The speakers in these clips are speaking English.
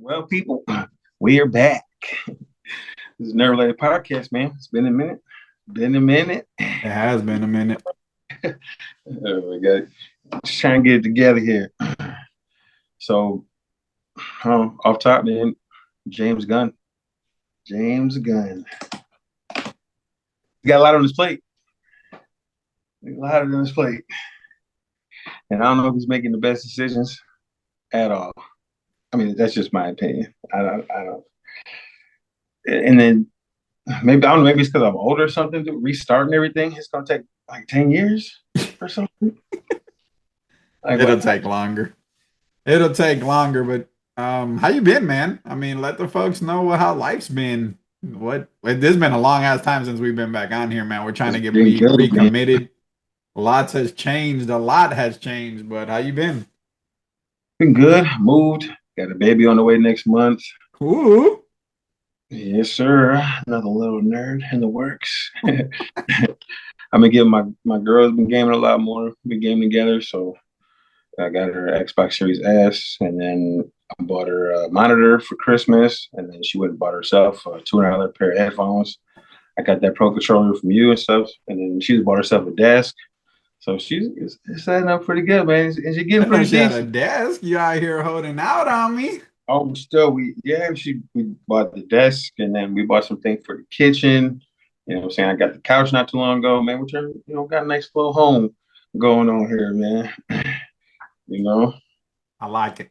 Well, people, we are back. This is Nerd Related Podcast, man. It's been a minute. Been a minute. It has been a minute. Oh my god. Just trying to get it together here. So, off top, man, James Gunn. James Gunn. He got a lot on his plate. A lot on his plate. And I don't know if he's making the best decisions at all. I mean, that's just my opinion. I don't. And then maybe I don't know. Maybe it's because I'm older or something. Restarting everything, it's gonna take like 10 years or something. Like It'll what? take longer. It'll take longer, but how you been, man? I mean, let the folks know how life's been. This has been a long ass time since we've been back on here, man. We're trying It's to get been good, man. recommitted. Lots has changed. A lot has changed, but how you been? Been good. Moved. Got a baby on the way next month. Ooh. Yes, sir. Another little nerd in the works. I've been getting my girls been gaming a lot more. Been gaming together, so I got her Xbox Series S, and then I bought her a monitor for Christmas, and then she went and bought herself a $200 pair of headphones. I got that Pro controller from you and stuff, and then she just bought herself a desk. So she's it's setting up pretty good, man. And she's I getting know pretty she had a decent. desk. You out here holding out on me. Oh, still we bought the desk and then we bought some things for the kitchen. You know what I'm saying? I got the couch not too long ago, man. We turned, got a nice little home going on here, man. You know, I like it.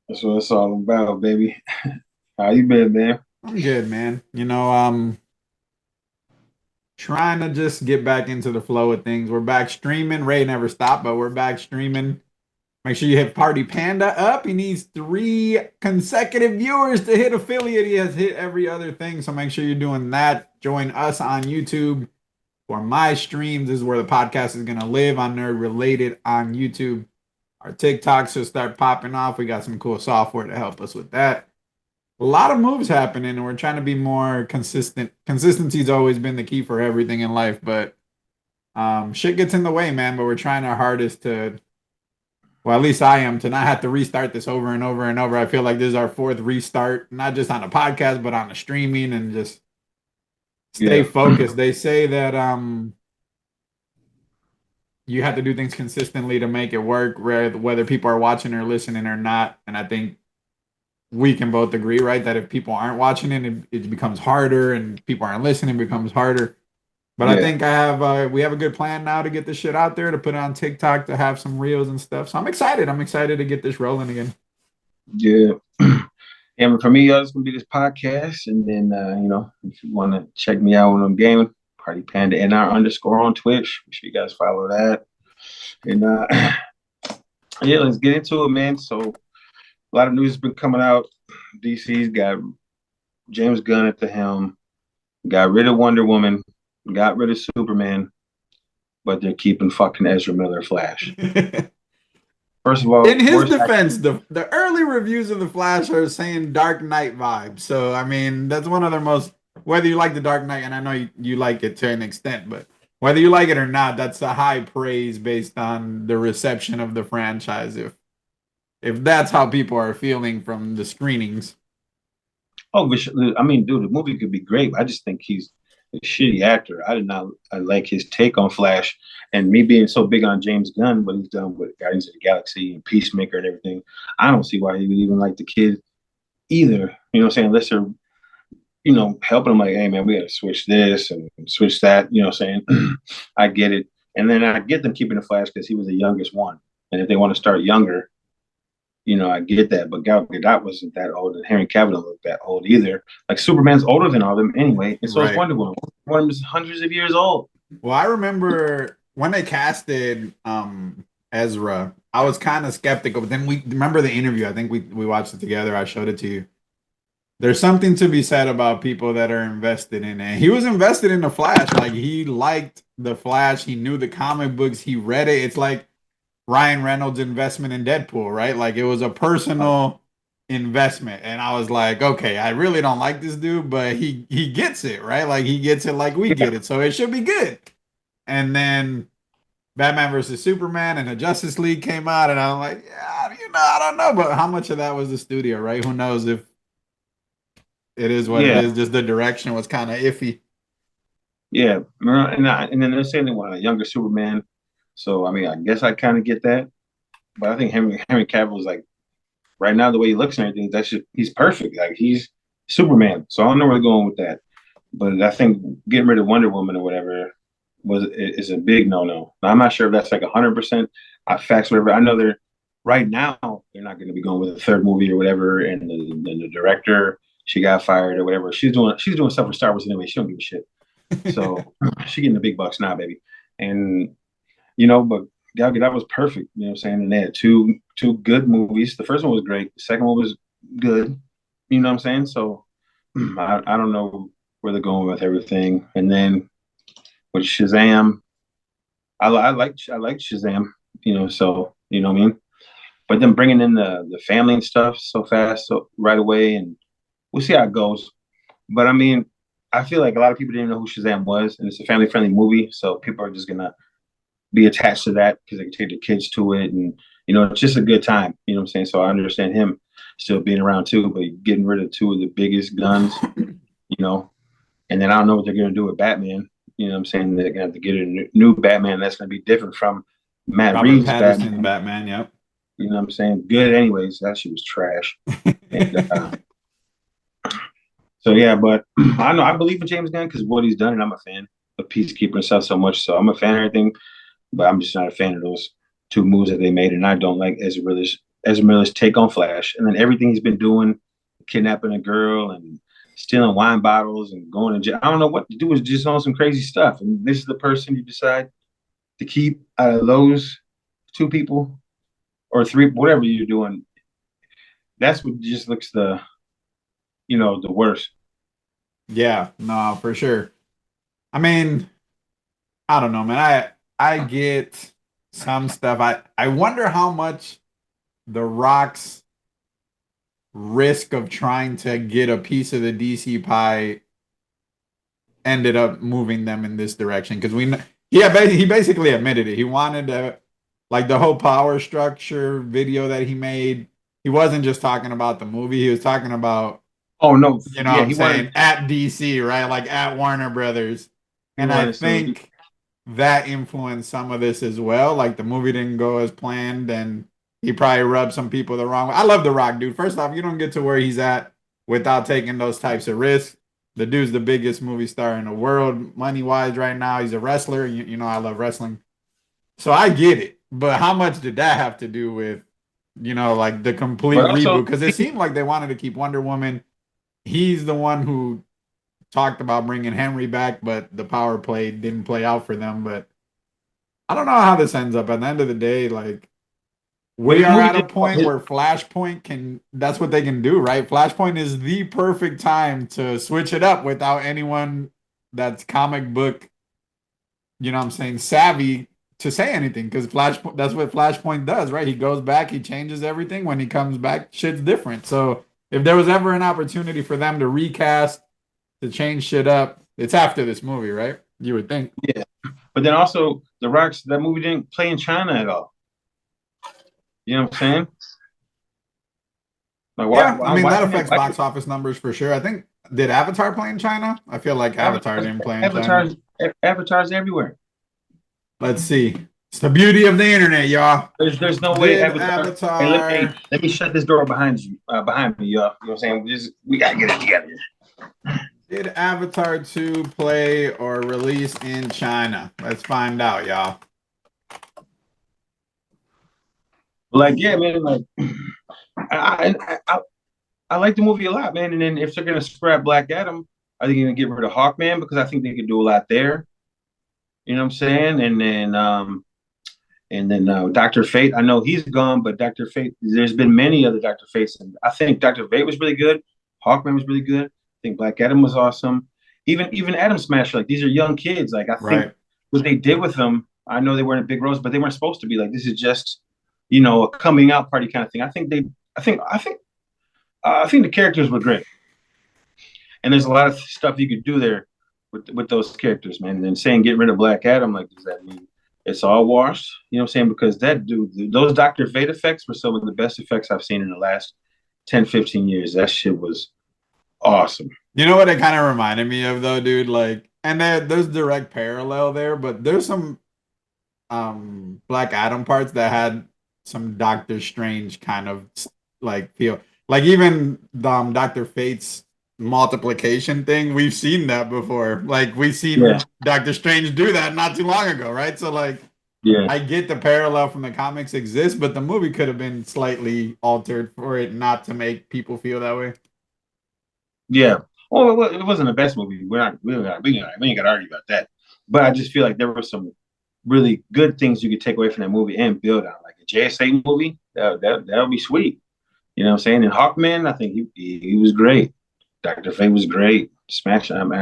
that's what it's all about, baby. How you been, man? I'm good, man. Trying to just get back into the flow of things. We're back streaming. Ray never stopped, but we're back streaming. Make sure you hit Party Panda up. He needs 3 consecutive viewers to hit affiliate. He has hit every other thing, so make sure you're doing that. Join us on YouTube for my streams. This is where the podcast is gonna live on Nerd Related on YouTube. Our TikToks will start popping off. We got some cool software to help us with that. A lot of moves happening, and we're trying to be more consistent. Consistency's always been the key for everything in life, but shit gets in the way, man. But we're trying our hardest to, well, at least I am, to not have to restart this over and over and over. I feel like this is our fourth restart, not just on the podcast, but on the streaming, and just stay Yeah, focused. They say that you have to do things consistently to make it work, whether people are watching or listening or not. And I think we can both agree, right, that if people aren't watching it becomes harder, and people aren't listening, it becomes harder. But I yeah, think we have a good plan now to get this shit out there, to put it on TikTok, to have some reels and stuff. So I'm excited. I'm excited to get this rolling again. yeah. And for me, it's gonna be this podcast, and then if you want to check me out when I'm gaming, Party Panda NR underscore on Twitch. Make sure you guys follow that. And yeah, let's get into it, man. So a lot of news has been coming out. DC's got James Gunn at the helm, got rid of Wonder Woman, got rid of Superman, but they're keeping fucking Ezra Miller Flash. First of In all, his worst defense, actor. the early reviews of the Flash are saying Dark Knight vibes. So I mean, that's one of their most, whether you like the Dark Knight, and I know you like it to an extent, but whether you like it or not, that's a high praise based on the reception of the franchise. If that's how people are feeling from the screenings. Oh, I mean, dude, the movie could be great. I just think he's a shitty actor. I did not I like his take on Flash, and me being so big on James Gunn, what he's done with Guardians of the Galaxy and Peacemaker and everything. I don't see why he would even like the kid either. You know what I'm saying? Unless they're helping him like, hey man, we gotta switch this and switch that. You know what I'm saying? I get it. And then I get them keeping the Flash because he was the youngest one. And if they want to start younger, I get that. But Gal Gadot wasn't that old, and Henry Cavill don't look that old either. Like Superman's older than all of them anyway, and so is Right. Wonder Woman. Wonder Woman's hundreds of years old. Well, I remember when they casted Ezra, I was kind of skeptical, but then we remember the interview. I think we watched it together. I showed it to you. There's something to be said about people that are invested in it. He was invested in the Flash. Like, he liked the Flash. He knew the comic books. He read it. It's like Ryan Reynolds' investment in Deadpool, right? Like, it was a personal investment. And I was like, okay, I really don't like this dude, but he gets it, right? Like, he gets it like we Yeah, get it. So it should be good. And then Batman versus Superman and the Justice League came out, and I'm like, yeah, I don't know, but how much of that was the studio, right? Who knows if it is what it Yeah, is. Just the direction was kind of iffy. yeah, and then they're saying they want a younger Superman. So I mean, I guess I kind of get that, but I think Henry Cavill is like right now the way he looks and everything. That's just he's perfect. Like he's Superman. So I don't know where they're going with that. But I think getting rid of Wonder Woman or whatever is a big no. I'm not sure if that's like 100% facts, whatever. I know they're right now they're not going to be going with a third movie or whatever, and the director she got fired or whatever. She's doing stuff for Star Wars anyway. She don't give a shit. So she getting the big bucks now, baby. And but Gal Gadot was perfect. You know what I'm saying? And they had two good movies. The first one was great. The second one was good. You know what I'm saying? So I don't know where they're going with everything. And then with Shazam, I like Shazam. So you know what I mean. But then bringing in the family and stuff so fast, so right away, and we'll see how it goes. But I mean, I feel like a lot of people didn't know who Shazam was, and it's a family friendly movie, so people are just gonna be attached to that because they can take their kids to it, and it's just a good time. You know what I'm saying? So I understand him still being around too, but getting rid of two of the biggest guns, you know, and then I don't know what they're gonna do with Batman. You know what I'm saying? They're gonna have to get a new Batman that's gonna be different from Matt Robert Reeves' Pattinson's Batman. Batman. Yep. You know what I'm saying? Good, anyways. That shit was trash. And so yeah, but I know I believe in James Gunn because of what he's done, and I'm a fan of Peacekeeper and stuff so much. So I'm a fan of everything, but I'm just not a fan of those two moves that they made, and I don't like Ezra Miller's take on Flash, and then everything he's been doing, kidnapping a girl and stealing wine bottles and going to jail. I don't know what to do. Is just on some crazy stuff, and this is the person you decide to keep out of those two people or three, whatever you're doing. That's what just looks the worst. Yeah, no, for sure. I mean, I don't know, man. I get some stuff. I wonder how much the Rock's risk of trying to get a piece of the DC pie ended up moving them in this direction because he basically admitted it. He wanted to like the whole power structure video that he made. He wasn't just talking about the movie. He was talking about, Oh no, you know what yeah, I'm he wanted saying, at DC, right? Like at Warner Brothers. he And I wanted so he, think that influenced some of this as well. Like the movie didn't go as planned, and he probably rubbed some people the wrong way. I love The Rock, dude. First off, you don't get to where he's at without taking those types of risks. The dude's the biggest movie star in the world, money wise, right now. He's a wrestler. You know, I love wrestling. So I get it. But how much did that have to do with, like the complete but reboot? also Because it seemed like they wanted to keep Wonder Woman. He's the one who talked about bringing Henry back, but the power play didn't play out for them. But I don't know how this ends up. At the end of the day, like but we his are movie at a did point where Flashpoint that's what they can do, right? Flashpoint is the perfect time to switch it up without anyone that's comic book, you know what I'm saying, savvy to say anything because that's what Flashpoint does, right? He goes back, he changes everything. When he comes back, shit's different. So if there was ever an opportunity for them to recast, to change shit up, it's after this movie, right? You would think. yeah. But then also the Rocks that movie didn't play in China at all. You know what I'm saying? Like why Yeah, I why mean why that can't affects why box can't office numbers for sure. I think did Avatar play in China? I feel like Avatar avatars didn't play in China. avatars avatars everywhere? Let's see. It's the beauty of the internet, y'all. There's no way Did Avatar. Hey, Avatar let me shut this door behind me, y'all. You know what I'm saying? We gotta get it together. did Avatar 2 play or release in China? Let's find out, y'all. Like yeah, man. Like I I, I I like the movie a lot, man. And then if they're gonna scrap Black Adam, are they gonna get rid of Hawkman because I think they could do a lot there. You know what I'm saying? And then Doctor Fate. I know he's gone, but Doctor Fate. There's been many other Doctor Fates, and I think Doctor Fate was really good. Hawkman was really good. I think Black Adam was awesome. Even Adam Smash. Like these are young kids. Like I think Right. what they did with them. I know they weren't big roles, but they weren't supposed to be. Like this is just a coming out party kind of thing. I think they. I think the characters were great, and there's a lot of stuff you could do there with those characters, man. And then saying get rid of Black Adam, like does that mean it's all washed? You know what I'm saying? Because that dude, those Doctor Fate effects were some of the best effects I've seen in the last 10, 15 years. That shit was awesome. You know what it kind of reminded me of though, dude? Like, and there's direct parallel there, but there's some Black Adam parts that had some Doctor Strange kind of like feel. Like even Doctor Fate's multiplication thing, we've seen that before. Like we've Yeah, seen Doctor Strange do that not too long ago, right? So like yeah, I get the parallel from the comics exists, but the movie could have been slightly altered for it not to make people feel that way. yeah. Well, it wasn't the best movie. We ain't got to argue about that. But I just feel like there were some really good things you could take away from that movie and build on, like a JSA movie. That would be sweet. You know what I'm saying? And Hawkman, I think he was great. Dr. Fate was great. Smash. I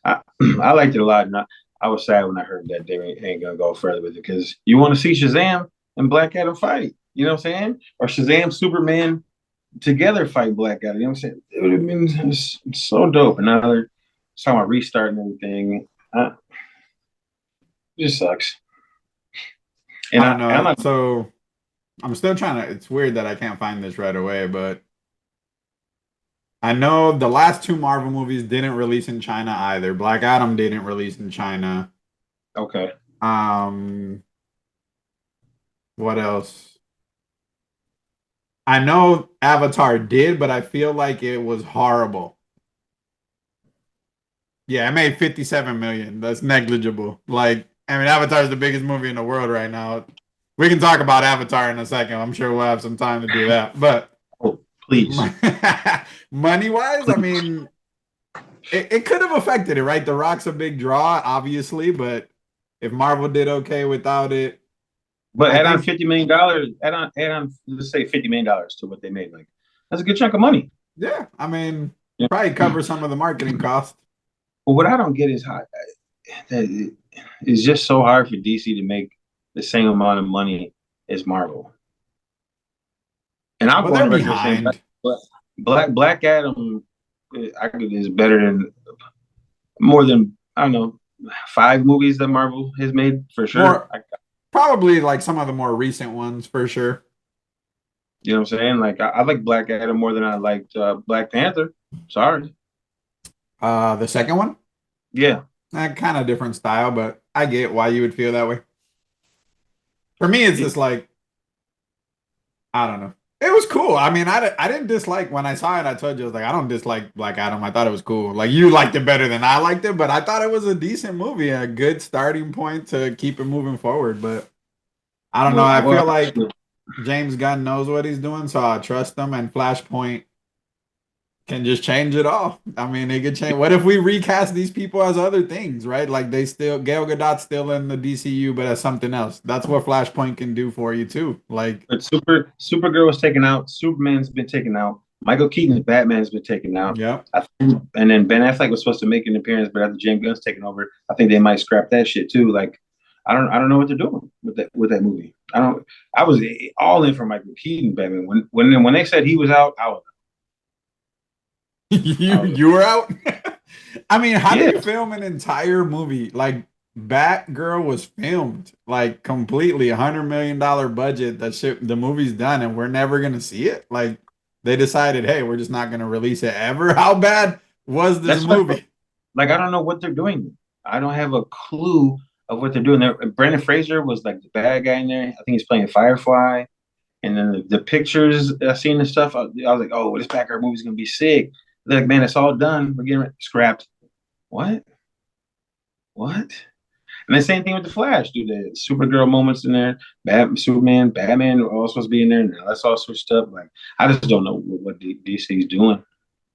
liked it a lot. And I was sad when I heard that they ain't gonna go further with it because you want to see Shazam and Black Adam fight. You know what I'm saying? Or Shazam, Superman together fight Black Adam. You know what I'm saying? It would have been so dope. And now they're talking about restarting everything. It just sucks. And I don't I'm know. not. So I'm still trying to. It's weird that I can't find this right away, but I know the last two Marvel movies didn't release in China either. Black Adam didn't release in China. Okay. Um, what else? I know Avatar did, but I feel like it was horrible. Yeah, it made 57 million. That's negligible. Like, I mean, Avatar is the biggest movie in the world right now. We can talk about Avatar in a second. I'm sure we'll have some time to do that. But Oh, please. money wise, I Please. mean, it could have affected it, right? The Rock's a big draw, obviously, but if Marvel did okay without it, But I add on think, $50 million, add on let's say $50 million to what they made. Like that's a good chunk of money. yeah, I mean, Yeah. probably cover some of the marketing costs. But what I don't get is how that it's just so hard for DC to make the same amount of money as Marvel. And I'll Well, go on they're the record saying behind. Black Adam is better than more than I don't know 5 movies that Marvel has made for sure. More, probably like some of the more recent ones for sure. You know what I'm saying? Like I like Black Adam more than I liked Black Panther. Sorry. The second one, Yeah. kind of different style, but I get why you would feel that way. For me, it's just like I don't know. It was cool. I mean, I didn't dislike when I saw it. I told you I was like, I don't dislike Black Adam. I thought it was cool. Like you liked it better than I liked it, but I thought it was a decent movie, a good starting point to keep it moving forward. But I don't know. I Well, feel like James Gunn knows what he's doing, so I trust him. And Flashpoint can just change it all. I mean, they could change. What if we recast these people as other things, right? Like they still Gal Gadot's still in the DCU, but as something else. That's what Flashpoint can do for you too. Like, but Supergirl was taken out. Superman's been taken out. Michael Keaton's Batman's been taken out. yeah. And then Ben Affleck was supposed to make an appearance, but after James Gunn's taken over, I think they might scrap that shit too. Like, I don't know what they're doing with that movie. I was all in for Michael Keaton Batman when they said he was out. I was You were out. I mean, how do yeah. you film an entire movie? Like Batgirl was filmed like completely $100 million budget. That shit, the movie's done, and we're never gonna see it. Like they decided, hey, we're just not gonna release it ever. How bad was this That's what movie? like I don't know what they're doing. I don't have a clue of what they're doing. There, Brendan Fraser was like the bad guy in there. I think he's playing Firefly. And then the pictures I seen and stuff, I was like, oh, this Batgirl movie's gonna be sick. They're like, man, it's all done. We're getting scrapped. What? What? And the same thing with the Flash, dude. The Supergirl moments in there, Superman, Batman are all supposed to be in there. Now that's all switched up. Like, I just don't know what DC's doing.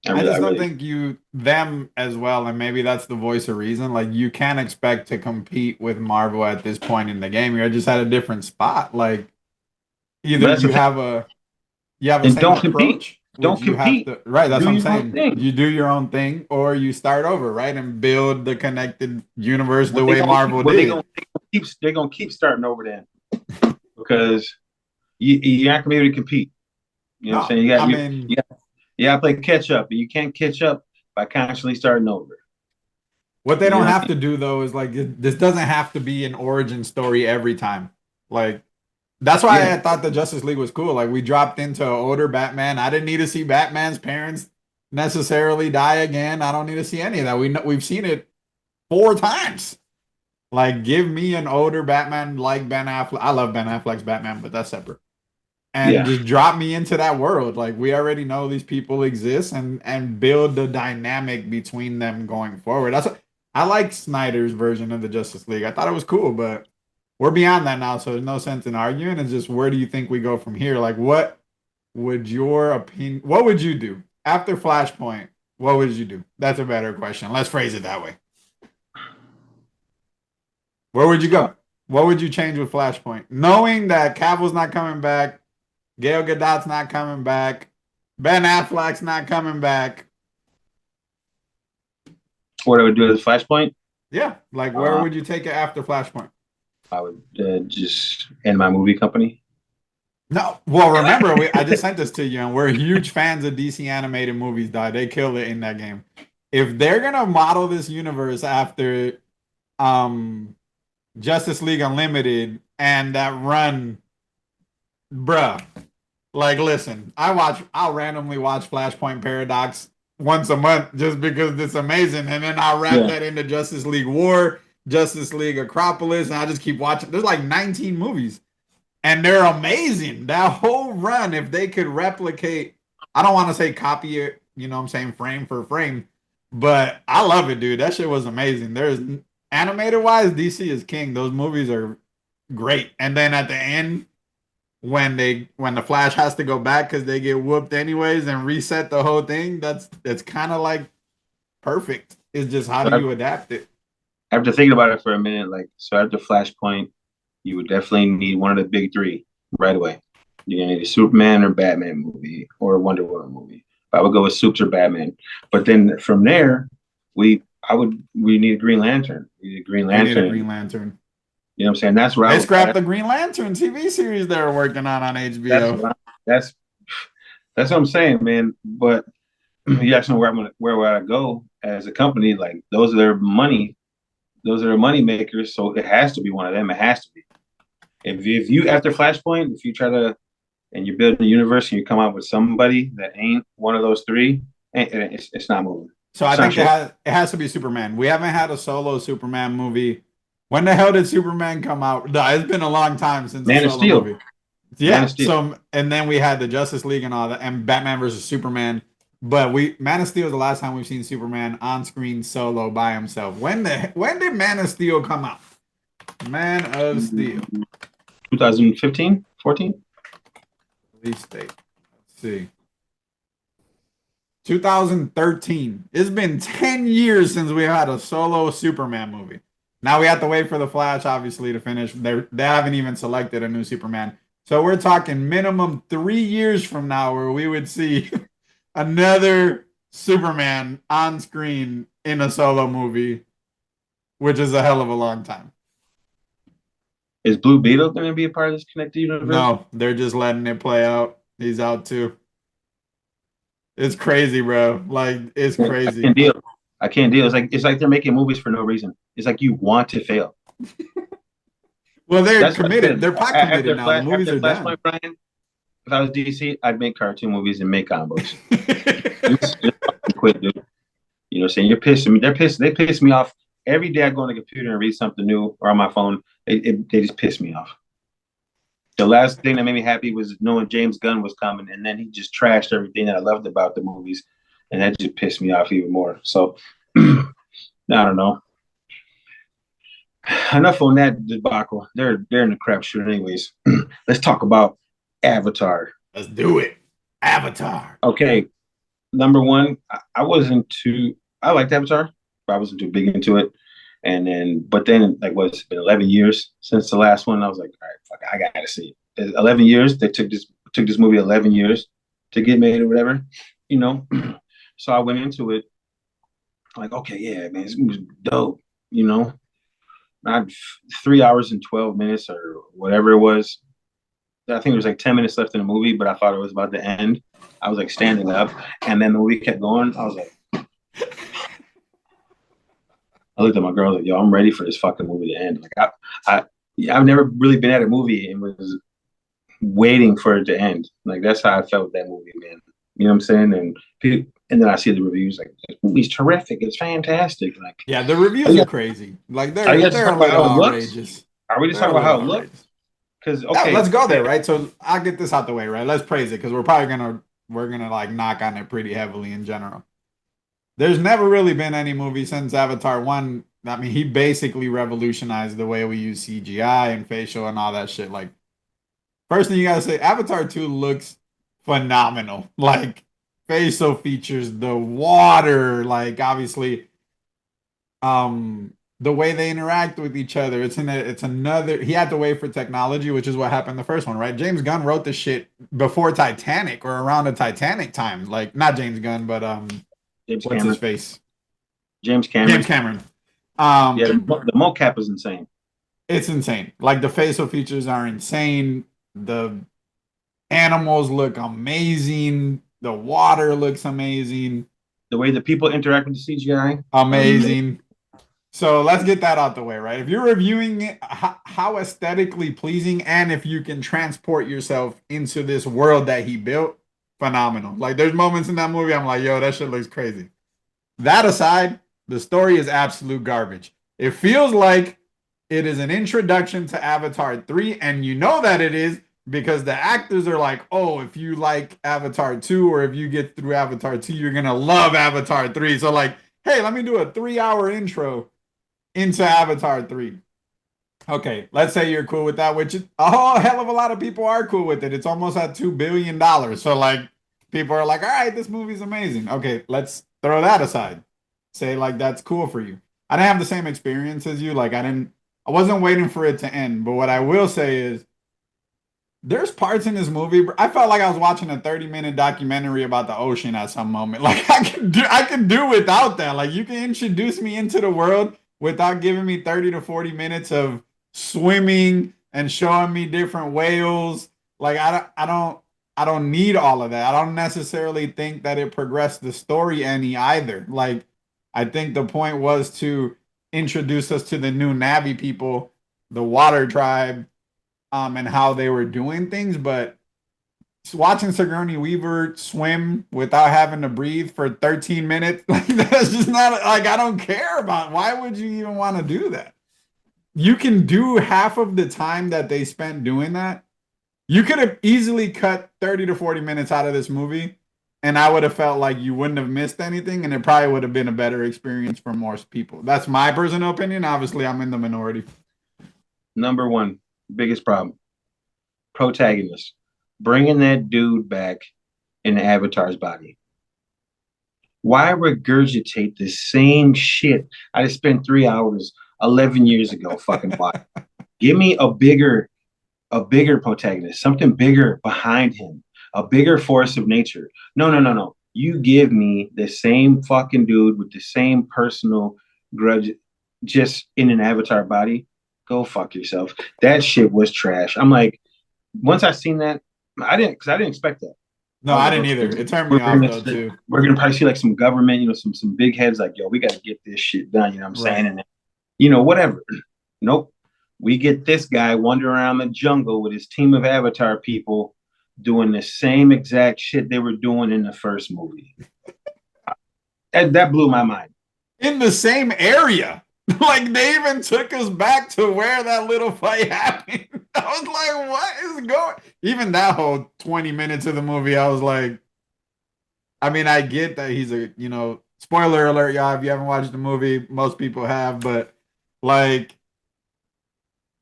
I I just don't really. think them as well, and maybe that's the voice of reason. Like you can't expect to compete with Marvel at this point in the game. You're just at a different spot. Like either But that's the thing. you have a And same don't compete. approach, which Don't you have compete. to right. That's Do what I'm your own saying. thing. You do your own thing, or you start over, right, and build the connected universe the What they way gonna keep? Marvel What did. They're gonna keep starting over then because you're not gonna be able to compete. You know what I'm No, saying? I mean, You got to play catch up, and you can't catch up by constantly starting over. what they You don't know? have to do though is like this doesn't have to be an origin story every time. Like that's why Yeah, I thought the Justice League was cool. Like we dropped into older Batman. I didn't need to see Batman's parents necessarily die again. I don't need to see any of that. We've seen it 4 times. Like, give me an older Batman like Ben Affleck. I love Ben Affleck's Batman, but that's separate. And Yeah, just drop me into that world. Like, we already know these people exist, and build the dynamic between them going forward. I like Snyder's version of the Justice League. I thought it was cool, but we're beyond that now, so there's no sense in arguing. It's just, where do you think we go from here? Like, what would you do after Flashpoint? What would you do? That's a better question. Let's phrase it that way. Where would you uh, go? What would you change with Flashpoint? Knowing that Cavill's not coming back, Gail Gadot's not coming back, Ben Affleck's not coming back. what I would do as Flashpoint, Yeah, like, where uh, would you take it after Flashpoint? I would just end my movie company. No, well, remember, I just sent this to you, and we're huge fans of DC animated movies, dog. They killed it in that game. If they're gonna model this universe after um Justice League Unlimited and that run, bruh, like, listen, I'll randomly watch Flashpoint Paradox once a month just because it's amazing, and then I'll wrap Yeah, that into Justice League War, Justice League Acropolis, and I just keep watching. There's like 19 movies, and they're amazing. That whole run, if they could replicate, I don't want to say copy it, you know what I'm saying, frame for frame, but I love it, dude. That shit was amazing. There's animated wise, DC is king. Those movies are great. And then at the end, when the Flash has to go back because they get whooped anyways and reset the whole thing, that's kind of like perfect. It's just, how so do you adapt it? after thinking about it for a minute, like so after Flashpoint, you would definitely need one of the big three right away. You're gonna need a Superman or Batman movie or a Wonder Woman movie. I would go with Supes or Batman. But then from there, we need a Green Lantern. We need a Green We need a Lantern. Green Lantern. You know what I'm saying? That's where I They would scrapped the Green Lantern TV series they were working on that's HBO. what I, that's that's what I'm saying, man. But you ask me where would I go as a company, like those are their money makers, so it has to be one of them. It has to be. If you after Flashpoint, if you try to and you build a universe and you come out with somebody that ain't one of those three, it's not moving. So I It's not think shit. it has to be Superman. We haven't had a solo Superman movie. When the hell did Superman come out? No, it's been a long time since a Man of solo Steel. movie. Man of Yeah. Steel. So, and then we had the Justice League and all that, and Batman versus Superman. But Man of Steel is the last time we've seen Superman on screen solo by himself. When did Man of Steel come out? Man of Steel 2015, 14. release date. Let's see. 2013. It's been 10 years since we had a solo Superman movie. Now we have to wait for the Flash, obviously, to finish. They haven't even selected a new Superman. So we're talking minimum 3 years from now where we would see another Superman on screen in a solo movie, which is a hell of a long time. Is Blue Beetle going to be a part of this connected universe? No, they're just letting it play out. He's out too. It's crazy, bro. Like, it's I crazy. can't deal. I can't deal. It's like they're making movies for no reason. It's like you want to fail. Well, they're That's what I committed. said. They're pot committed After now. The Flash, movies after are done. Flashpoint, Brian, if I was DC, I'd make cartoon movies and make comic books. Just fucking quit, dude. You know what I'm saying? You're pissing me. They're pissed. They piss me off every day. I go on the computer and read something new or on my phone. They just piss me off. The last thing that made me happy was knowing James Gunn was coming, and then he just trashed everything that I loved about the movies, and that just pissed me off even more. So I don't know. Enough on that debacle. They're in the crapshoot, anyways. Let's talk about Avatar. Let's do it. Avatar. Okay, number one, I wasn't too. I liked Avatar, but I wasn't too big into it. And then, but then, like, what's been 11 years since the last one? I was like, all right, fuck, I gotta see it. 11 years. They took this movie 11 years to get made or whatever, you know. So I went into it like, okay, yeah, man, this movie's dope, you know. Not 3 hours and 12 minutes or whatever it was. I think there was like 10 minutes left in the movie, but I thought it was about to end. I was like standing up, and then the movie kept going. I was like, I looked at my girl like, yo, I'm ready for this fucking movie to end. Like, I've never really been at a movie and was waiting for it to end. Like, that's how I felt with that movie, man. You know what I'm saying? And And then I see the reviews like this movie's terrific. It's fantastic. Like, Yeah, the reviews are crazy. Like are you guys just they're a talking about little how it looks? outrageous. Are we just They're talking a about how little it looks? outrageous. Because Yeah, let's okay, go there, right? So I'll get this out the way, right? Let's praise it because we're gonna like knock on it pretty heavily in general. There's never really been any movie since Avatar 1. I mean, he basically revolutionized the way we use CGI and facial and all that shit. Like, first thing you gotta say, Avatar 2 looks phenomenal. Like, facial features, the water, like obviously, the way they interact with each other. It's another he had to wait for technology, which is what happened the first one, right? James Gunn wrote this shit before Titanic or around the Titanic time. Like, not James Gunn, but James what's his Cameron, face? James James Cameron, Cameron. yeah, Um, the mocap is insane. it's insane. Like the facial features are insane. The animals look amazing. The water looks amazing. The way the people interact with the CGI, Amazing. So let's get that out the way, right? If you're reviewing it, how aesthetically pleasing and if you can transport yourself into this world that he built, phenomenal. Like there's moments in that movie I'm like, yo, that shit looks crazy. That aside, the story is absolute garbage. It feels like it is an introduction to Avatar 3, and you know that it is because the actors are like, oh, if you like Avatar 2 or if you get through Avatar 2, you're going to love Avatar 3. So, like, hey, let me do a 3 hour intro into Avatar 3. Okay, let's say you're cool with that, which is a whole hell of a lot of people are cool with it. It's almost at $2 billion. So, like, people are like, all right, this movie's amazing. Okay, let's throw that aside. Say, like, that's cool for you. I didn't have the same experience as you. Like, I wasn't waiting for it to end. But what I will say is, there's parts in this movie. I felt like I was watching a 30-minute documentary about the ocean at some moment. Like I can do without that. Like you can introduce me into the world without giving me 30 to 40 minutes of swimming and showing me different whales. Like I don't need all of that. I don't necessarily think that it progressed the story any either. Like I think the point was to introduce us to the new Navi people, the water tribe, and how they were doing things. But watching Sigourney Weaver swim without having to breathe for 13 minutes, like that's just not like I don't care about. Why would you even want to do that? You can do half of the time that they spent doing that. You could have easily cut 30 to 40 minutes out of this movie, and I would have felt like you wouldn't have missed anything, and it probably would have been a better experience for most people. That's my personal opinion. Obviously, I'm in the minority. Number one, biggest problem, protagonist, bringing that dude back in Avatar's body. Why regurgitate the same shit I just spent 3 hours 11 years ago fucking watching? Give me a bigger protagonist, something bigger behind him, a bigger force of nature. No, no, no, no. You give me the same fucking dude with the same personal grudge just in an avatar body. Go fuck yourself. That shit was trash. I'm like, once I seen that, I didn't expect that. No, I was I like, didn't okay, either. It turned me off though too. we're gonna probably see like some government, some big heads like, yo, we gotta get this shit done. You know what I'm saying? Right. And whatever. Nope. We get this guy wandering around the jungle with his team of Avatar people doing the same exact shit they were doing in the first movie. That blew my mind. In the same area. Like they even took us back to where that little fight happened. I was like, what is going? Even that whole 20 minutes of the movie, I was like, I mean, I get that he's spoiler alert, y'all. If you haven't watched the movie, most people have, but like,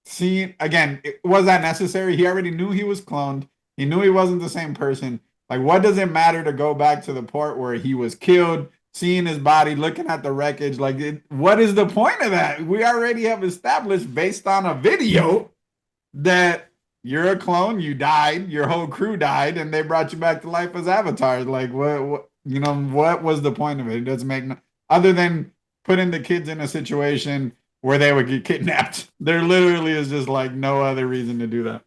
see, again, was that necessary? He already knew he was cloned. He knew he wasn't the same person. Like, what does it matter to go back to the port where he was killed, seeing his body, looking at the wreckage? Like, what is the point of that? We already have established based on a video that you're a clone, you died, your whole crew died, and they brought you back to life as avatars. Like, what was the point of it? It doesn't make no, other than putting the kids in a situation where they would get kidnapped. There literally is just like no other reason to do that.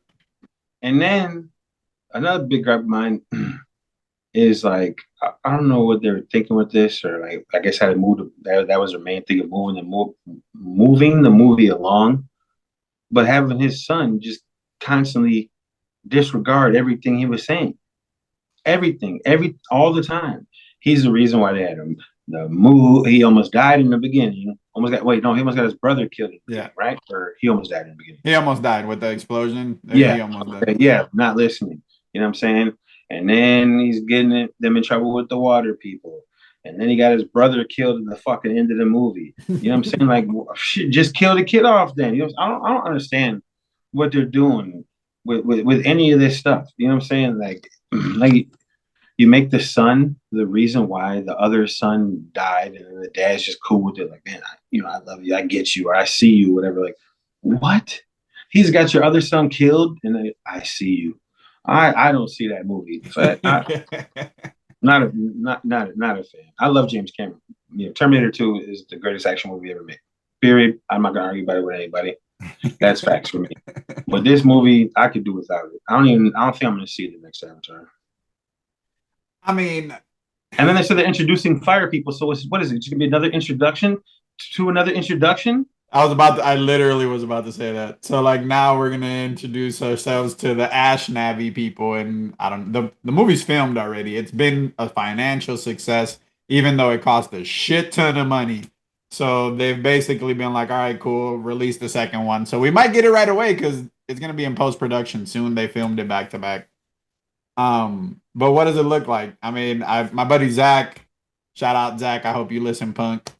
And then another big gripe of mine is like, I don't know what they were thinking with this, or like I guess how to move that was their main thing of moving the movie along, but having his son just constantly disregard everything he was saying. Everything, all the time. He's the reason why they had him. The movie, he almost died in the beginning. Almost got wait, no, he almost got his brother killed in the Yeah. beginning, right? Or he almost died in the beginning. He almost died with the explosion. He Yeah, almost okay, died. yeah, not listening. You know what I'm saying? And then he's getting them in trouble with the water people. And then he got his brother killed at the fucking end of the movie. You know what I'm saying? Like, shit, just kill the kid off then. You know, I don't understand what they're doing with any of this stuff. You know what I'm saying? Like, like you make the son the reason why the other son died, and then the dad's just cool with it. Like, man, I love you, I get you, or I see you, whatever. Like, what? He's got your other son killed, and I see you. I don't see that movie. So not a fan. I love James Cameron. Terminator 2 is the greatest action movie ever made. Period. I'm not gonna argue about it with anybody. That's facts for me. But this movie, I could do without it. I don't think I'm gonna see the next Avatar. I mean, And then they said they're introducing fire people. So what is it? It's gonna be another introduction to another introduction. I literally was about to say that. So like now we're gonna introduce ourselves to the Ash Navi people, and I don't. The movie's filmed already. It's been a financial success, even though it cost a shit ton of money. So they've basically been like, all right, cool, release the second one. So we might get it right away because it's gonna be in post production soon. They filmed it back to back. But what does it look like? I mean, my buddy Zach, shout out Zach. I hope you listen, punk.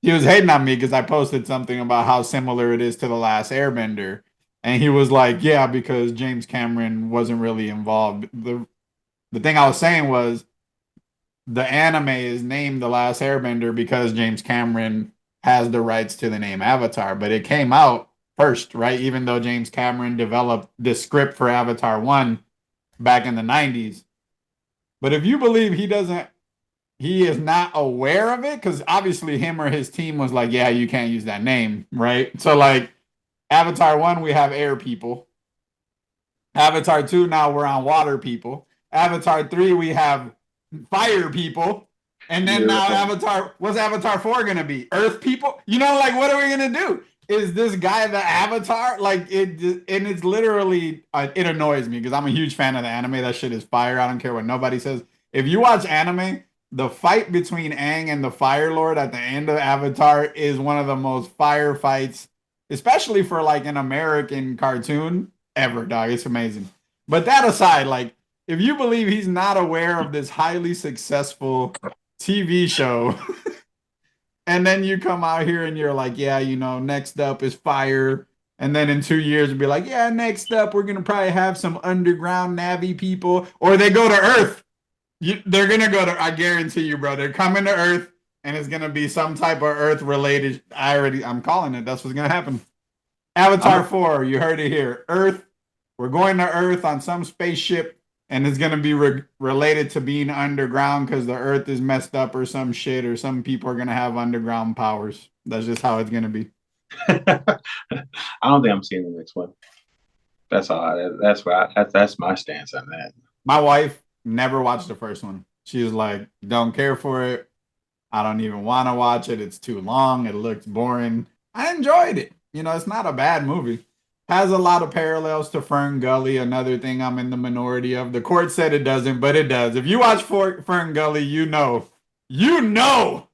He was hating on me because I posted something about how similar it is to The Last Airbender. And he was like, yeah, because James Cameron wasn't really involved. The thing I was saying was the anime is named The Last Airbender because James Cameron has the rights to the name Avatar, but it came out first, right? Even though James Cameron developed the script for Avatar 1 back in the 90s. But if you believe he is not aware of it, because obviously him or his team was like, yeah, you can't use that name, right? So like Avatar 1, we have air people. Avatar 2, now we're on water people. Avatar 3, we have fire people. And then Yeah. now what's Avatar 4 gonna be? Earth people? You know, like what are we gonna do? Is this guy the Avatar? Like it, and it's literally it annoys me because I'm a huge fan of the anime. That shit is fire. I don't care what nobody says. If you watch anime, the fight between Aang and the Fire Lord at the end of Avatar is one of the most fire fights, especially for like an American cartoon ever, dog. It's amazing. But that aside, like if you believe he's not aware of this highly successful TV show, and then you come out here and you're like, yeah, next up is fire. And then in 2 years, you'll be like, yeah, next up, we're going to probably have some underground Navi people. Or they go to Earth. They're going to go to, I guarantee you, bro, they're coming to Earth and it's going to be some type of Earth related. I'm calling it. That's what's going to happen. Avatar 4, you heard it here. Earth, we're going to Earth on some spaceship and it's going to be related to being underground because the Earth is messed up or some shit, or some people are going to have underground powers. That's just how it's going to be. I don't think I'm seeing the next one. That's all. That's my stance on that. My wife never watched the first one. She was like, don't care for it. I don't even want to watch it. It's too long. It looks boring. I enjoyed it. It's not a bad movie. Has a lot of parallels to Fern Gully, another thing I'm in the minority of. The court said it doesn't, but it does. If you watch Fern Gully, you know that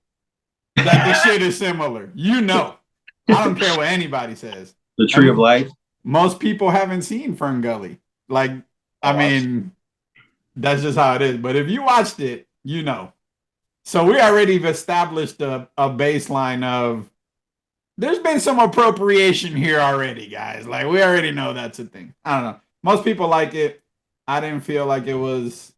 the shit is similar. I don't care what anybody says. The Tree of Life. Most people haven't seen Fern Gully. Like, I mean, that's just how it is. But if you watched it, you know. So we already established a baseline of there's been some appropriation here already, guys. Like we already know that's a thing. I don't know. Most people like it. I didn't feel like it was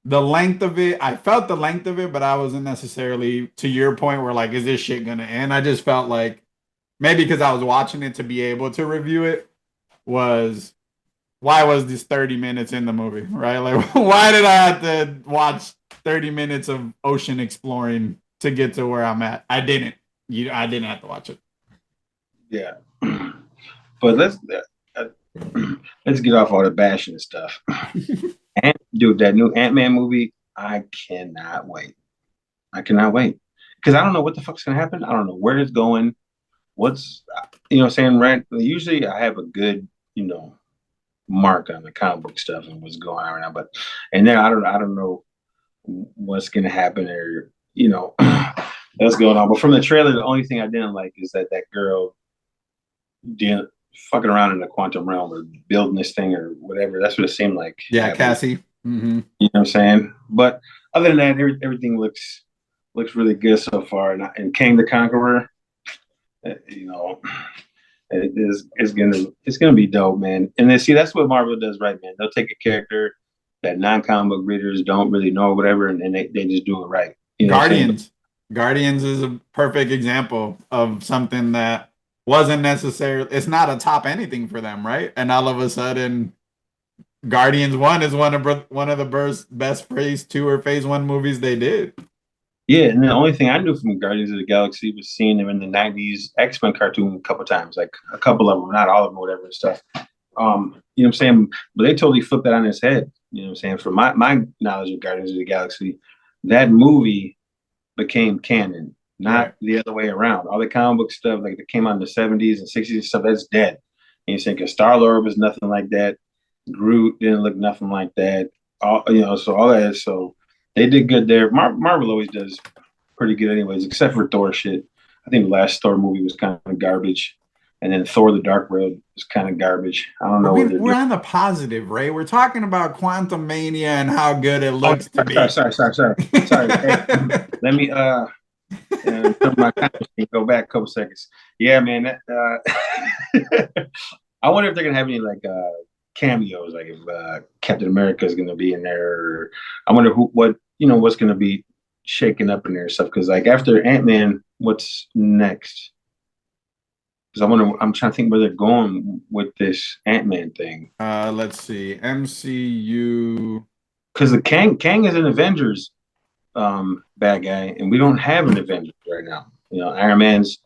the length of it. I felt the length of it, but I wasn't necessarily to your point where like, is this shit gonna end? I just felt like maybe because I was watching it to be able to review it was why was this 30 minutes in the movie, right? Like why did I have to watch 30 minutes of ocean exploring to get to where I'm at? I didn't have to watch it. Yeah. But let's get off all the bashing and stuff. And dude, that new Antman movie, I cannot wait. I cannot wait. Because I don't know what the fuck's gonna happen. I don't know where it's going. What's saying, right? Usually I have a good, mark on the comic book stuff and what's going on right now. But and then I don't know what's gonna happen or that's going on. But from the trailer, the only thing I didn't like is that that girl didn't fucking around in the quantum realm or building this thing or whatever. That's what it seemed like Yeah, happening. Cassie. Hmm. You know what I'm saying? But other than that, everything looks really good so far. And Kang the Conqueror, you know, it's gonna be dope, man. And then see, that's what Marvel does, right, man? They'll take a character that non-comic book readers don't really know, or whatever, and they just do it right. You know what I'm saying? But Guardians is a perfect example of something that wasn't necessarily, it's not a top anything for them, right? And all of a sudden, Guardians 1 is one of the best phase 2 or phase 1 movies they did. yeah, and the only thing I knew from Guardians of the Galaxy was seeing them in the '90s X-Men cartoon a couple times, like a couple of them, not all of them, whatever and stuff. You know what I'm saying? But they totally flipped that on its head. You know what I'm saying? From my knowledge of Guardians of the Galaxy, that movie became canon, not Right. the other way around. All the comic book stuff like that came out in the '70s and '60s and stuff, that's dead. You know what I'm saying? Because Star Lord was nothing like that. Groot didn't look nothing like that. So all that. So they did good there. Marvel always does pretty good, anyways, except for Thor shit. I think the last Thor movie was kind of garbage, and then Thor: The Dark World was kind of garbage. I don't But know what they're we're doing. on the positive, right? We're talking about Quantum Mania and how good it Oh, looks to be. sorry. Hey, let me turn my time machine, go back a couple seconds. Yeah, man. I wonder if they're gonna have any like cameos, like if Captain America is gonna be in there. Or I wonder what's gonna be shaking up in there and stuff. Because like after Ant-Man, what's next? Because I'm trying to think where they're going with this Ant-Man thing. Let's see. MCU. Because the Kang is an Avengers bad guy, and we don't have an Avengers right now. Iron Man's